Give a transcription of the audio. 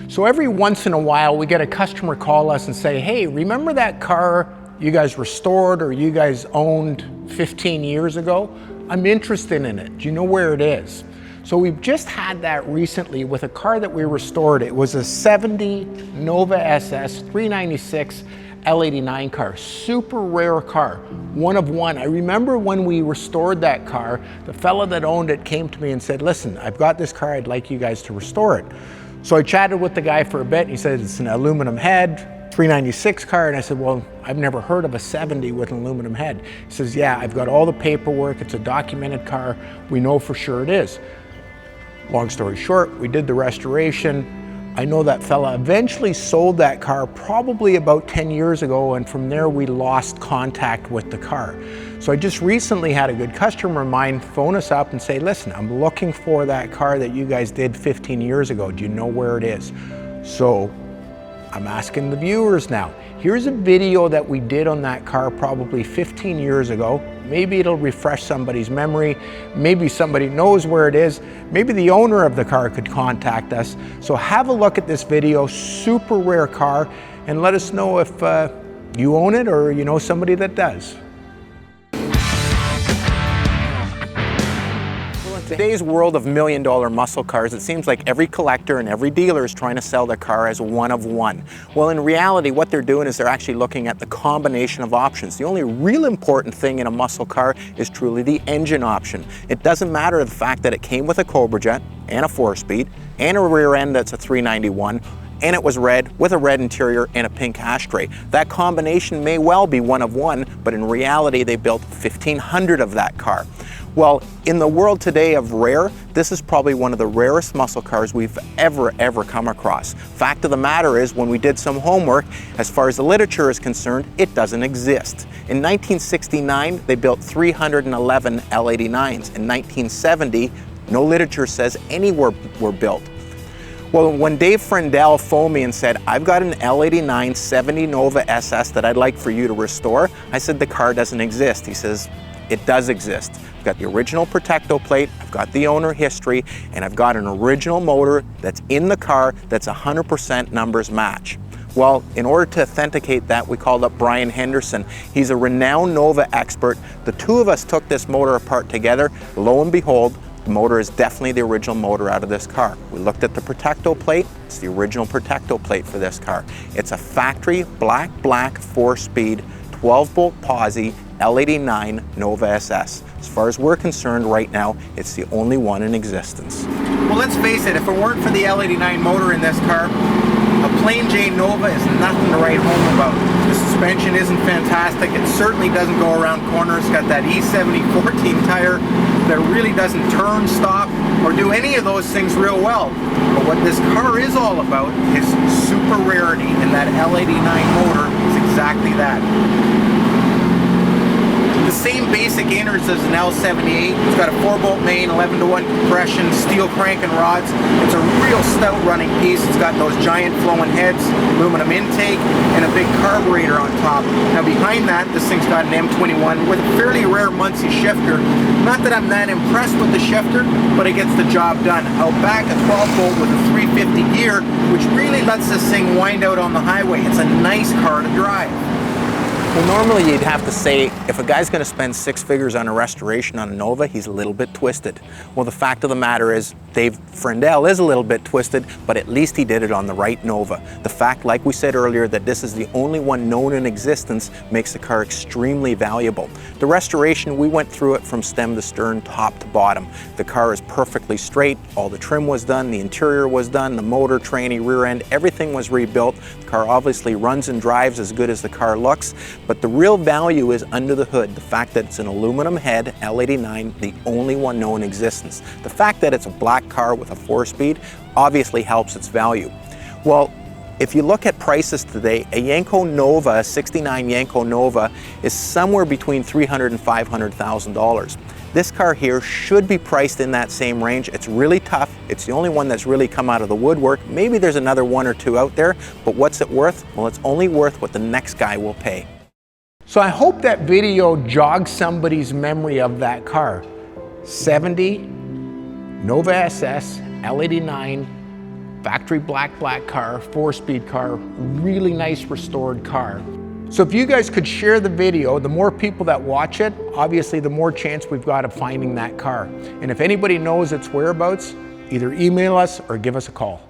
So every once in a while, we get a customer call us and say, hey, remember that car you guys restored or you guys owned 15 years ago? I'm interested in it. Do you know where it is? So we've just had that recently with a car that we restored. It was a 70 Nova SS 396 L89 car, super rare car, one of one. I remember when we restored that car, the fella that owned it came to me and said, listen, I've got this car, I'd like you guys to restore it. So I chatted with the guy for a bit. He said it's an aluminum head, 396 car, and I said, well, I've never heard of a 70 with an aluminum head. He says, yeah, I've got all the paperwork, it's a documented car, we know for sure it is. Long story short, we did the restoration. I know that fella eventually sold that car probably about 10 years ago, and from there we lost contact with the car. So I just recently had a good customer of mine phone us up and say, listen, I'm looking for that car that you guys did 15 years ago. Do you know where it is? So I'm asking the viewers now. Here's a video that we did on that car probably 15 years ago. Maybe it'll refresh somebody's memory. Maybe somebody knows where it is. Maybe the owner of the car could contact us. So have a look at this video, super rare car, and let us know if you own it or you know somebody that does. In today's world of million-dollar muscle cars, it seems like every collector and every dealer is trying to sell their car as one of one. Well, in reality, what they're doing is they're actually looking at the combination of options. The only real important thing in a muscle car is truly the engine option. It doesn't matter the fact that it came with a Cobra Jet and a 4-speed and a rear end that's a 391, and it was red with a red interior and a pink ashtray. That combination may well be one of one, but in reality, they built 1,500 of that car. Well, in the world today of rare, this is probably one of the rarest muscle cars we've ever come across. Fact of the matter is, when we did some homework, as far as the literature is concerned, it doesn't exist. In 1969, they built 311 L89s. In 1970, no literature says any were built. Well, when Dave Frendell phoned me and said, I've got an L89 70 Nova SS that I'd like for you to restore, I said, the car doesn't exist. He says, it does exist. I've got the original Protecto plate, I've got the owner history, and I've got an original motor that's in the car that's 100% numbers match. Well, in order to authenticate that, we called up Brian Henderson. He's a renowned Nova expert. The two of us took this motor apart together. Lo and behold, the motor is definitely the original motor out of this car. We looked at the Protecto plate. It's the original Protecto plate for this car. It's a factory black 4-speed 12-bolt posi L89 Nova SS. As far as we're concerned right now, it's the only one in existence. Well, let's face it, if it weren't for the L89 motor in this car, a plain Jane Nova is nothing to write home about. The suspension isn't fantastic. It certainly doesn't go around corners. It's got that E70 14 tire that really doesn't turn, stop, or do any of those things real well. But what this car is all about is super rarity, and that L89 motor is exactly that. The same basic innards as an L78. It's got a 4-bolt main, 11-to-1 compression, steel cranking rods. It's a real stout running piece. It's got those giant flowing heads, aluminum intake, and a big carburetor on top. Now behind that, this thing's got an M21 with a fairly rare Muncie shifter. Not that I'm that impressed with the shifter, but it gets the job done. Out back, a 12-bolt with a 350 gear, which really lets this thing wind out on the highway. It's a nice car to drive. Well, normally you'd have to say, if a guy's going to spend 6 figures on a restoration on a Nova, he's a little bit twisted. Well, the fact of the matter is, Dave Frendell is a little bit twisted, but at least he did it on the right Nova. The fact, like we said earlier, that this is the only one known in existence makes the car extremely valuable. The restoration, we went through it from stem to stern, top to bottom. The car is perfectly straight, all the trim was done, the interior was done, the motor, tranny, rear end, everything was rebuilt. The car obviously runs and drives as good as the car looks. But the real value is under the hood, the fact that it's an aluminum head L89, the only one known in existence. The fact that it's a black car with a 4-speed obviously helps its value. Well, if you look at prices today, a Yenko Nova, a 69 Yenko Nova, is somewhere between $300,000 and $500,000. This car here should be priced in that same range. It's really tough. It's the only one that's really come out of the woodwork. Maybe there's another 1 or 2 out there, but what's it worth? Well, it's only worth what the next guy will pay. So I hope that video jogs somebody's memory of that car. 70 Nova SS L89 Factory black car, 4-speed car, really nice restored car. So if you guys could share the video, the more people that watch it, obviously the more chance we've got of finding that car. And if anybody knows its whereabouts, either email us or give us a call.